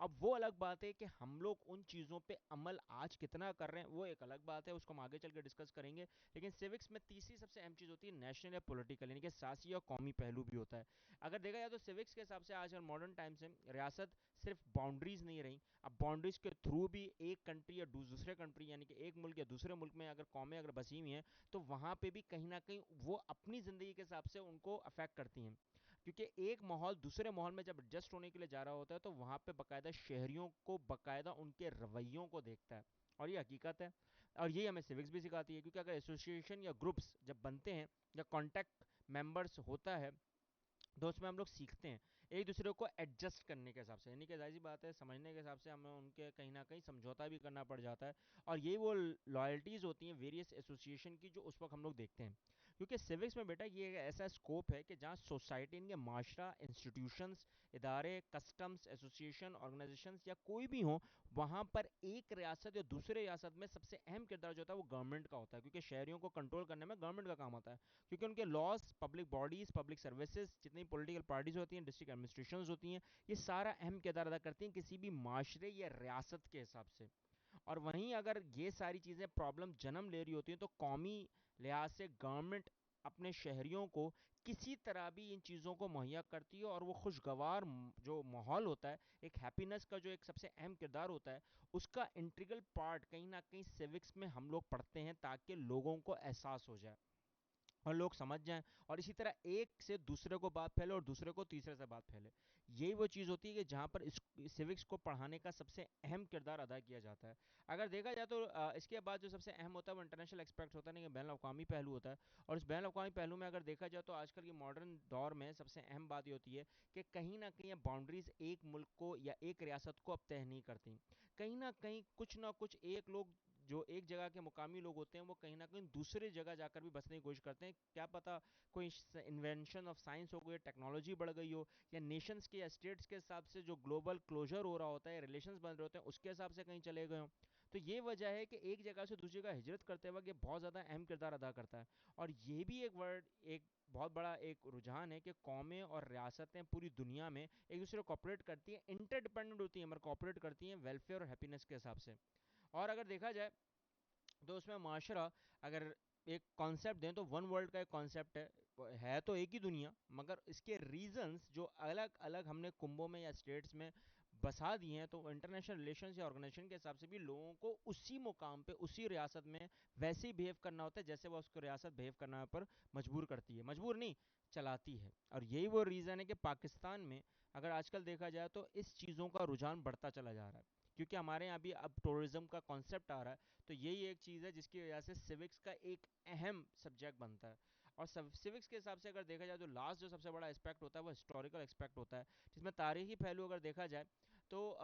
اب وہ الگ بات ہے کہ ہم لوگ ان چیزوں پہ عمل آج کتنا کر رہے ہیں وہ ایک الگ بات ہے, اس کو ہم آگے چل کے ڈسکس کریں گے. لیکن سیوکس میں تیسری سب سے اہم چیز ہوتی ہے نیشنل یا پولیٹیکل, یعنی کہ سیاسی اور قومی پہلو بھی ہوتا ہے. اگر دیکھا جائے تو سیوکس کے حساب سے آج کل ماڈرن ٹائم سے ریاست صرف باؤنڈریز نہیں رہی, اب باؤنڈریز کے تھرو بھی ایک کنٹری یا دوسرے کنٹری یعنی کہ ایک ملک یا دوسرے ملک میں اگر قومیں اگر بسی ہوئی ہیں تو وہاں پہ بھی کہیں نہ کہیں وہ اپنی زندگی کے حساب سے ان کو افیکٹ کرتی ہیں, کیونکہ ایک ماحول دوسرے ماحول میں جب ایڈجسٹ ہونے کے لیے جا رہا ہوتا ہے تو وہاں پہ باقاعدہ شہریوں کو باقاعدہ ان کے رویوں کو دیکھتا ہے, اور یہ حقیقت ہے. اور یہی ہمیں سیوکس بھی سکھاتی ہے, کیونکہ اگر ایسوسیشن یا گروپس جب بنتے ہیں یا کانٹیکٹ ممبرس ہوتا ہے تو اس میں ہم لوگ سیکھتے ہیں ایک دوسرے کو ایڈجسٹ کرنے کے حساب سے, یعنی کہ ظاہر سی بات ہے سمجھنے کے حساب سے ہمیں ان کے کہیں نہ کہیں سمجھوتا بھی کرنا پڑ جاتا ہے. اور یہی وہ لائلٹیز ہوتی ہیں ویریس ایسوسیشن کی جو اس وقت ہم لوگ دیکھتے ہیں, کیونکہ سیوکس میں بیٹا یہ ایک ایسا اسکوپ ہے کہ جہاں سوسائٹی کے معاشرہ انسٹیٹیوشنس ادارے کسٹمز ایسوسیشن آرگنائزیشنس یا کوئی بھی ہوں وہاں پر ایک ریاست یا دوسرے ریاست میں سب سے اہم کردار جو ہوتا ہے وہ گورنمنٹ کا ہوتا ہے, کیونکہ شہریوں کو کنٹرول کرنے میں گورنمنٹ کا کام ہوتا ہے, کیونکہ ان کے لاس پبلک باڈیز پبلک سروسز جتنی پولیٹیکل پارٹیز ہوتی ہیں ڈسٹرکٹ ایڈمنسٹریشنز ہوتی ہیں یہ سارا اہم کردار ادا کرتی ہیں کسی بھی معاشرے یا ریاست کے حساب سے. اور وہیں اگر یہ ساری چیزیں پرابلم جنم لے رہی ہوتی ہیں تو قومی لحاظ سے گورنمنٹ اپنے شہریوں کو کسی طرح بھی ان چیزوں کو مہیا کرتی ہے, اور وہ خوشگوار جو ماحول ہوتا ہے ایک ہیپینس کا جو ایک سب سے اہم کردار ہوتا ہے اس کا انٹریگل پارٹ کہیں نہ کہیں سیوکس میں ہم لوگ پڑھتے ہیں تاکہ لوگوں کو احساس ہو جائے اور لوگ سمجھ جائیں, اور اسی طرح ایک سے دوسرے کو بات پھیلے اور دوسرے کو تیسرے سے بات پھیلے. یہی وہ چیز ہوتی ہے کہ جہاں پر سیوکس کو پڑھانے کا سب سے اہم کردار ادا کیا جاتا ہے. اگر دیکھا جائے تو اس کے بعد جو سب سے اہم ہوتا ہے وہ انٹرنیشنل ایکسپیکٹ ہوتا ہے, نہیں کہ بین الاقوامی پہلو ہوتا ہے. اور اس بین الاقوامی پہلو میں اگر دیکھا جائے تو آج کل کے ماڈرن دور میں سب سے اہم بات یہ ہوتی ہے کہ کہیں نہ کہیں باؤنڈریز ایک ملک کو یا ایک ریاست کو اب طے نہیں کرتی, کہیں نہ کچھ ایک لوگ جو ایک جگہ کے مقامی لوگ ہوتے ہیں وہ کہیں نہ کہیں دوسری جگہ جا کر بھی بسنے کی کوشش کرتے ہیں. کیا پتا کوئی انوینشن آف سائنس ہو گئی, ٹیکنالوجی بڑھ گئی ہو, یا نیشنز کے یا اسٹیٹس کے حساب سے جو گلوبل کلوجر ہو رہا ہوتا ہے ریلیشنز بن رہے ہوتے ہیں اس کے حساب سے کہیں چلے گئے ہوں. تو یہ وجہ ہے کہ ایک جگہ سے دوسری جگہ ہجرت کرتے وقت یہ بہت زیادہ اہم کردار ادا کرتا ہے. اور یہ بھی ایک ورڈ ایک بہت بڑا ایک رجحان ہے کہ قومیں اور ریاستیں پوری دنیا میں ایک دوسرے کو کوپریٹ کرتی ہیں, انٹر ڈپینڈنٹ ہوتی ہیں مگر کوپریٹ کرتی ہیں ویلفیئر اور ہیپینس کے حساب سے. اور اگر دیکھا جائے تو اس میں معاشرہ اگر ایک کانسیپٹ دیں تو ون ورلڈ کا ایک کانسیپٹ ہے تو ایک ہی دنیا, مگر اس کے ریزنز جو الگ الگ ہم نے کنبوں میں یا اسٹیٹس میں بسا دیے ہیں تو انٹرنیشنل ریلیشنز یا آرگنائزیشن کے حساب سے بھی لوگوں کو اسی مقام پہ اسی ریاست میں ویسے ہی بیہیو کرنا ہوتا ہے جیسے وہ اس کو ریاست بیہیو کرنا پر مجبور کرتی ہے, مجبور نہیں چلاتی ہے. اور یہی وہ ریزن ہے کہ پاکستان میں اگر آج کل دیکھا جائے تو اس چیزوں کا رجحان بڑھتا چلا جا رہا ہے, کیونکہ ہمارے یہاں بھی اب ٹورزم کا کانسیپٹ آ رہا ہے. تو یہی ایک چیز ہے جس کی وجہ سے سیوکس کا ایک اہم سبجیکٹ بنتا ہے. اور سیوکس کے حساب سے اگر دیکھا جائے تو لاسٹ جو سب سے بڑا اسپیکٹ ہوتا ہے وہ ہسٹوریکل اسپیکٹ ہوتا ہے, جس میں تاریخی پہلو اگر دیکھا جائے تو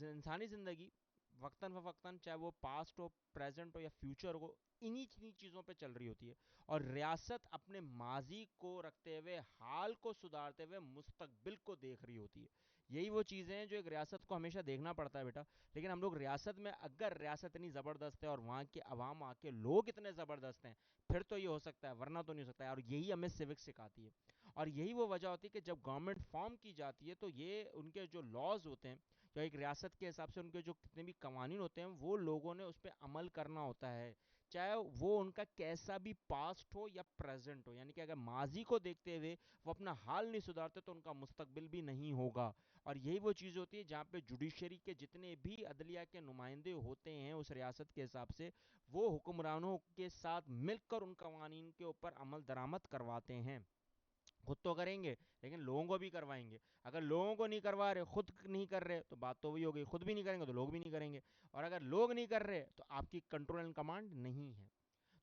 انسانی زندگی وقتاً فوقتاً چاہے وہ پاسٹ ہو پریزنٹ ہو یا فیوچر ہو انہی چیزوں پہ چل رہی ہوتی ہے, اور ریاست اپنے ماضی کو رکھتے ہوئے حال کو سدھارتے ہوئے مستقبل کو دیکھ رہی ہوتی ہے. یہی وہ چیزیں ہیں جو ایک ریاست کو ہمیشہ دیکھنا پڑتا ہے بیٹا. لیکن ہم لوگ ریاست میں اگر ریاست اتنی زبردست ہے اور وہاں کے عوام وہاں کے لوگ اتنے زبردست ہیں پھر تو یہ ہو سکتا ہے, ورنہ تو نہیں ہو سکتا ہے. اور یہی ہمیں سیوکس سکھاتی ہے, اور یہی وہ وجہ ہوتی ہے کہ جب گورنمنٹ فارم کی جاتی ہے تو یہ ان کے جو لاز ہوتے ہیں یا ایک ریاست کے حساب سے ان کے جو کتنے بھی قوانین ہوتے ہیں وہ لوگوں نے اس پہ عمل کرنا ہوتا ہے, چاہے وہ ان کا کیسا بھی پاسٹ ہو یا پریزنٹ ہو. یعنی کہ اگر ماضی کو دیکھتے ہوئے وہ اپنا حال نہیں سدھارتے تو ان کا مستقبل بھی نہیں ہوگا. اور یہی وہ چیز ہوتی ہے جہاں پہ جوڈیشری کے جتنے بھی عدلیہ کے نمائندے ہوتے ہیں اس ریاست کے حساب سے وہ حکمرانوں کے ساتھ مل کر ان قوانین کے اوپر عمل درآمد کرواتے ہیں. خود تو کریں گے لیکن لوگوں کو بھی کروائیں گے. اگر لوگوں کو نہیں کروا رہے خود نہیں کر رہے تو بات تو وہی ہوگی, خود بھی نہیں کریں گے تو لوگ بھی نہیں کریں گے, اور اگر لوگ نہیں کر رہے تو آپ کی کنٹرول اینڈ کمانڈ نہیں ہے.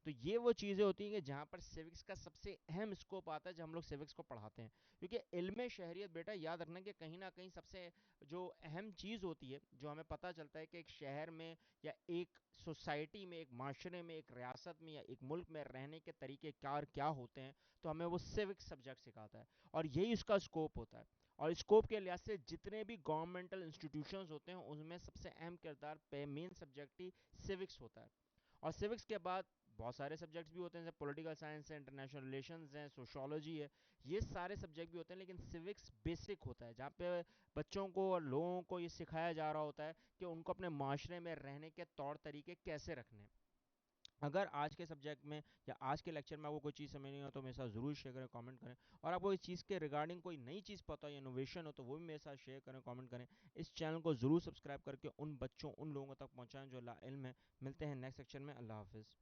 تو یہ وہ چیزیں ہوتی ہیں کہ جہاں پر سیوکس کا سب سے اہم اسکوپ آتا ہے جب ہم لوگ سیوکس کو پڑھاتے ہیں, کیونکہ علم شہریت بیٹا یاد رکھنا کہ کہیں نہ کہیں سب سے جو اہم چیز ہوتی ہے جو ہمیں پتہ چلتا ہے کہ ایک شہر میں یا ایک سوسائٹی میں ایک معاشرے میں ایک ریاست میں یا ایک ملک میں رہنے کے طریقے کار کیا ہوتے ہیں تو ہمیں وہ سیوکس سبجیکٹ سکھاتا ہے, اور یہی اس کا اسکوپ ہوتا ہے. اور اسکوپ کے لحاظ سے جتنے بھی گورنمنٹل انسٹیٹیوشنز ہوتے ہیں ان میں سب سے اہم کردار پہ مین سبجیکٹ ہی سیوکس ہوتا ہے. اور سیوکس کے بعد بہت سارے سبجیکٹس بھی ہوتے ہیں جیسے پولیٹیکل سائنس ہے، انٹرنیشنل ریلیشنز ہیں، سوشولوجی ہے، یہ سارے سبجیکٹ بھی ہوتے ہیں، لیکن سیوکس بیسک ہوتا ہے جہاں پہ بچوں کو اور لوگوں کو یہ سکھایا جا رہا ہوتا ہے کہ ان کو اپنے معاشرے میں رہنے کے طور طریقے کیسے رکھنے ہیں۔ اگر آج کے سبجیکٹ میں یا آج کے لیکچر میں آپ کو کوئی چیز سمجھ نہیں ہو تو میرے ساتھ ضرور شیئر کریں، کامنٹ کریں، اور آپ کو اس چیز کے ریگارڈنگ کوئی نئی چیز پتہ ہو یا انوویشن ہو تو وہ بھی میرے ساتھ شیئر کریں، کامنٹ کریں۔ اس چینل کو ضرور سبسکرائب کر کے ان بچوں ان لوگوں تک پہنچائیں جو لا علم ہے۔ ملتے ہیں نیکسٹ سیکشن میں، اللہ حافظ۔